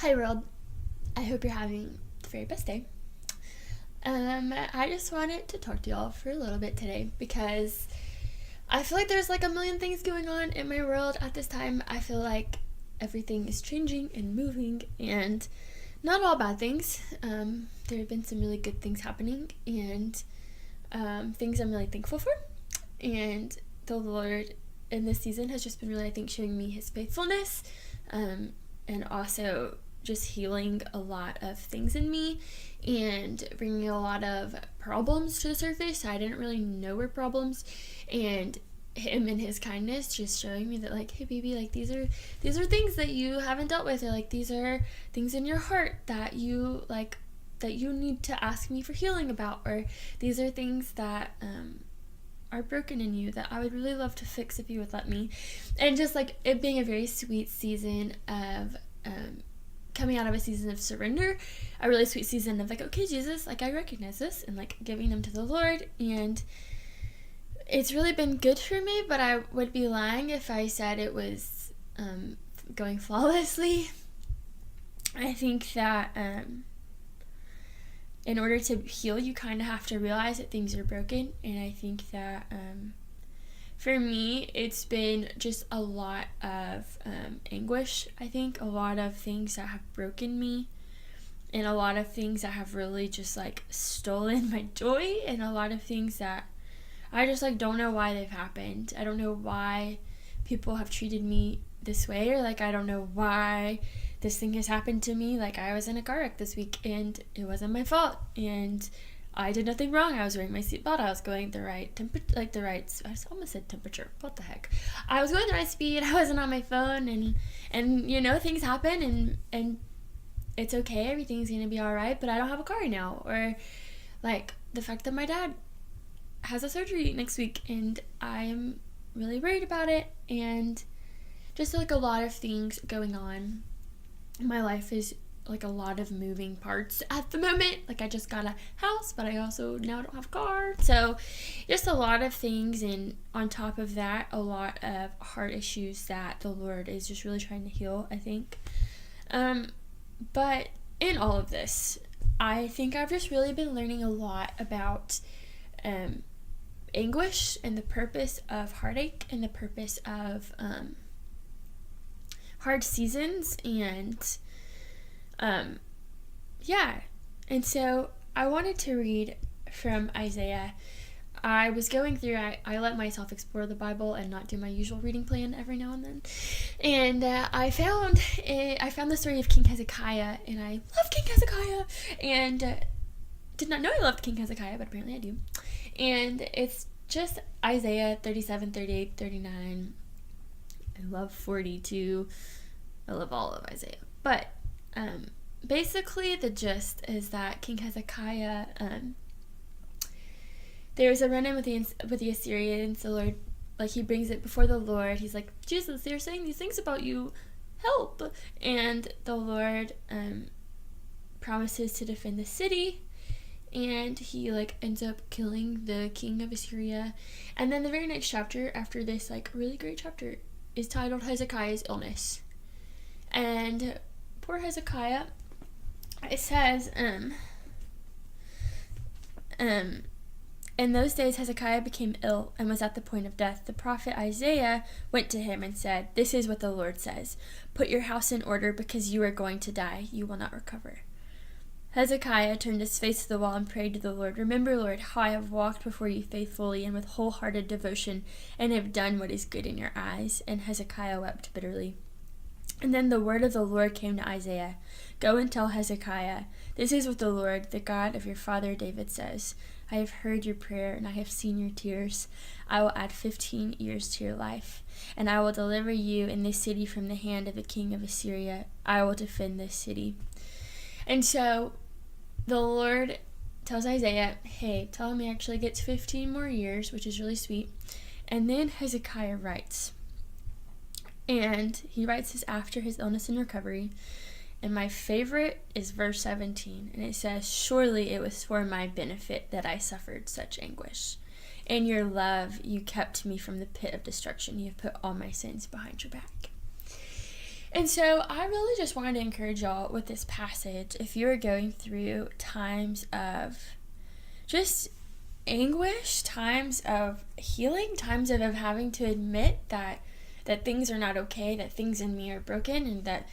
Hi world, I hope you're having the very best day. I just wanted to talk to y'all for a little bit today because I feel like there's like a million things going on in my world at this time. I feel like everything is changing and moving, and not all bad things. There have been some really good things happening, and things I'm really thankful for. And the Lord in this season has just been really, I think, showing me his faithfulness, and also just healing a lot of things in me and bringing a lot of problems to the surface. I didn't really know were problems, and him and his kindness just showing me that, like, hey baby, like these are things that you haven't dealt with, or like these are things in your heart that you need to ask me for healing about, or these are things that are broken in you that I would really love to fix if you would let me. And just like it being a very sweet season of coming out of a season of surrender, a really sweet season of like, okay Jesus, like I recognize this, and like giving them to the Lord. And it's really been good for me, but I would be lying if I said it was going flawlessly. I think that in order to heal, you kind of have to realize that things are broken. And I think that for me, it's been just a lot of anguish. I think a lot of things that have broken me, and a lot of things that have really just like stolen my joy, and a lot of things that I just like don't know why they've happened. I don't know why people have treated me this way, or like I don't know why this thing has happened to me. Like I was in a car wreck this week and it wasn't my fault, and I did nothing wrong. I was wearing my seatbelt. I was going the right I almost said temperature. What the heck? I was going the right speed. I wasn't on my phone, and you know, things happen, and it's okay. Everything's gonna be all right. But I don't have a car right now, or like the fact that my dad has a surgery next week, and I'm really worried about it, and just like a lot of things going on. My life is like a lot of moving parts at the moment. Like I just got a house, but I also now don't have a car. So just a lot of things, and on top of that, a lot of heart issues that the Lord is just really trying to heal, I think. But in all of this, I think I've just really been learning a lot about anguish, and the purpose of heartache, and the purpose of hard seasons, and yeah. And so I wanted to read from Isaiah. I was going through, I let myself explore the Bible and not do my usual reading plan every now and then, and I found the story of King Hezekiah, and I love King Hezekiah, and did not know I loved King Hezekiah, but apparently I do. And it's just Isaiah 37, 38, 39. I love 42. I love all of Isaiah. But basically the gist is that King Hezekiah, there's a run-in with the Assyrians. The Lord, like, he brings it before the Lord. He's like, Jesus, they're saying these things about you. Help. And the Lord promises to defend the city. And he like ends up killing the king of Assyria. And then the very next chapter after this, like really great chapter, is titled Hezekiah's Illness. And poor Hezekiah, it says, in those days Hezekiah became ill and was at the point of death. The prophet Isaiah went to him and said, "This is what the Lord says. Put your house in order, because you are going to die. You will not recover." Hezekiah turned his face to the wall and prayed to the Lord. "Remember, Lord, how I have walked before you faithfully and with wholehearted devotion, and have done what is good in your eyes." And Hezekiah wept bitterly. And then the word of the Lord came to Isaiah. "Go and tell Hezekiah, this is what the Lord, the God of your father David, says. I have heard your prayer, and I have seen your tears. I will add 15 years to your life, and I will deliver you and this city from the hand of the king of Assyria. I will defend this city." And so the Lord tells Isaiah, hey, tell him he actually gets 15 more years, which is really sweet. And then Hezekiah writes. And he writes this after his illness and recovery. And my favorite is verse 17. And it says, "Surely it was for my benefit that I suffered such anguish. In your love you kept me from the pit of destruction. You have put all my sins behind your back." And so I really just wanted to encourage y'all with this passage. If you're going through times of just anguish, times of healing, times of having to admit that things are not okay, that things in me are broken, and that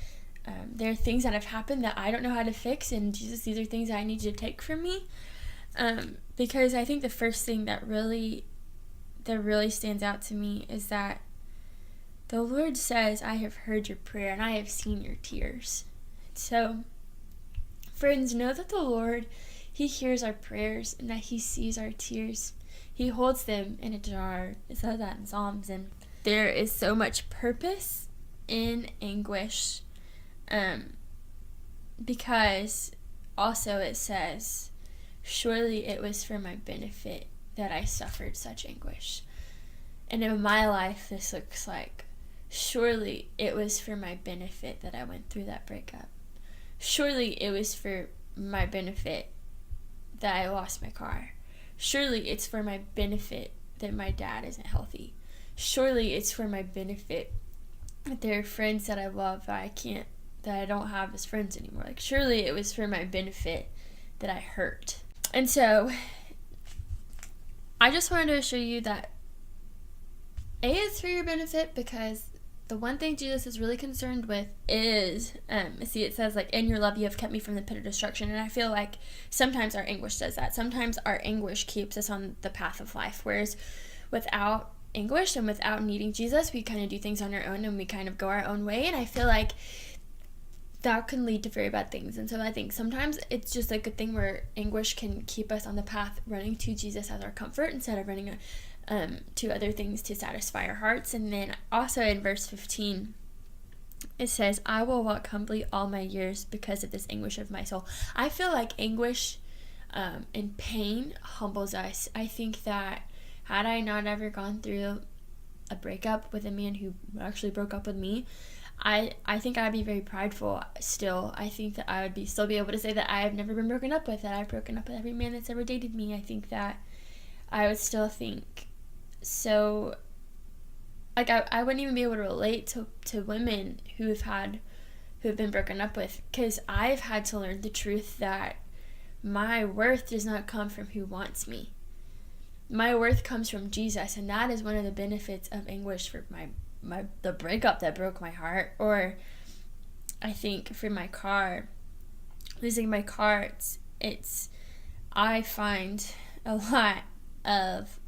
there are things that have happened that I don't know how to fix, and Jesus, these are things that I need you to take from me. Because I think the first thing that really stands out to me is that the Lord says, I have heard your prayer and I have seen your tears. So, friends, know that the Lord, He hears our prayers and that He sees our tears. He holds them in a jar. It says that in Psalms. And there is so much purpose in anguish. Because also it says, surely it was for my benefit that I suffered such anguish. And in my life, this looks like, surely it was for my benefit that I went through that breakup. Surely it was for my benefit that I lost my car. Surely it's for my benefit that my dad isn't healthy. Surely it's for my benefit that there are friends that I love that I don't have as friends anymore. Like, surely it was for my benefit that I hurt. And so I just wanted to assure you that it's for your benefit, because the one thing Jesus is really concerned with is, it says, like, in your love you have kept me from the pit of destruction. And I feel like sometimes our anguish does that. Sometimes our anguish keeps us on the path of life, whereas without anguish and without needing Jesus, we kind of do things on our own and we kind of go our own way. And I feel like that can lead to very bad things. And so I think sometimes it's just a good thing where anguish can keep us on the path running to Jesus as our comfort instead of running to other things to satisfy our hearts. And then also in verse 15 it says, I will walk humbly all my years because of this anguish of my soul. I feel like anguish and pain humbles us. I think that had I not ever gone through a breakup with a man who actually broke up with me, I think I'd be very prideful still. I think that I would still be able to say that I have never been broken up with, that I've broken up with every man that's ever dated me. I think that I would still think so, like, I wouldn't even be able to relate to women who have been broken up with, because I've had to learn the truth that my worth does not come from who wants me. My worth comes from Jesus, and that is one of the benefits of anguish for the breakup that broke my heart. Or I think for my car, losing my car, it's I find a lot of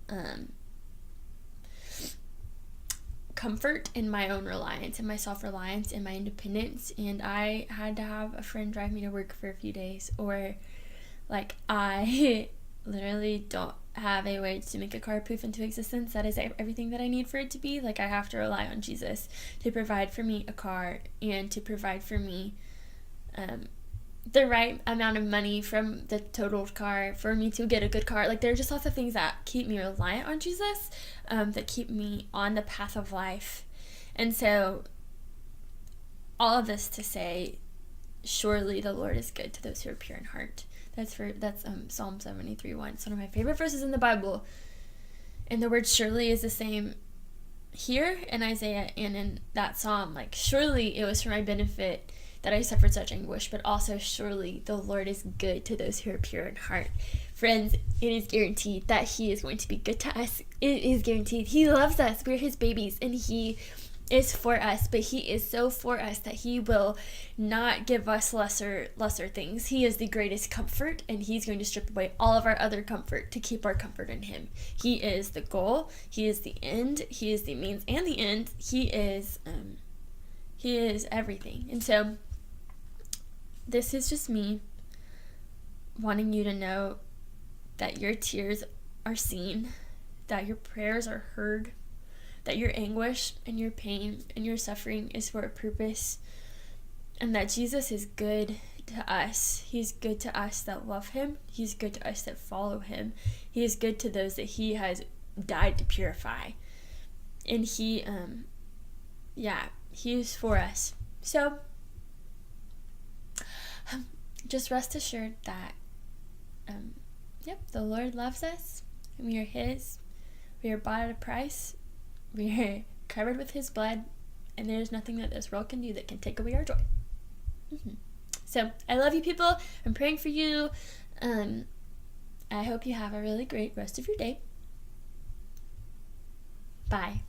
comfort in my own reliance and my self-reliance and my independence. And I had to have a friend drive me to work for a few days, or like I literally don't have a way to make a car poof into existence. That is everything that I need for it to be. Like, I have to rely on Jesus to provide for me a car and to provide for me the right amount of money from the totaled car for me to get a good car. Like, there are just lots of things that keep me reliant on Jesus, that keep me on the path of life. And so all of this to say, surely the Lord is good to those who are pure in heart. That's Psalm 73:1. It's one of my favorite verses in the Bible. And the word surely is the same here in Isaiah and in that psalm. Like, surely it was for my benefit that I suffered such anguish, but also surely the Lord is good to those who are pure in heart. Friends, it is guaranteed that He is going to be good to us. It is guaranteed. He loves us. We're His babies, and He is for us, but He is so for us that He will not give us lesser things. He is the greatest comfort, and He's going to strip away all of our other comfort to keep our comfort in Him. He is the goal. He is the end. He is the means and the end. He is everything. And so this is just me wanting you to know that your tears are seen, that your prayers are heard, that your anguish and your pain and your suffering is for a purpose, and that Jesus is good to us. He's good to us that love Him. He's good to us that follow Him. He is good to those that He has died to purify. And He is for us. So just rest assured that the Lord loves us, and we are His. We are bought at a price. We are covered with His blood, and there's nothing that this world can do that can take away our joy. So I love you, people. I'm praying for you. I hope you have a really great rest of your day. Bye.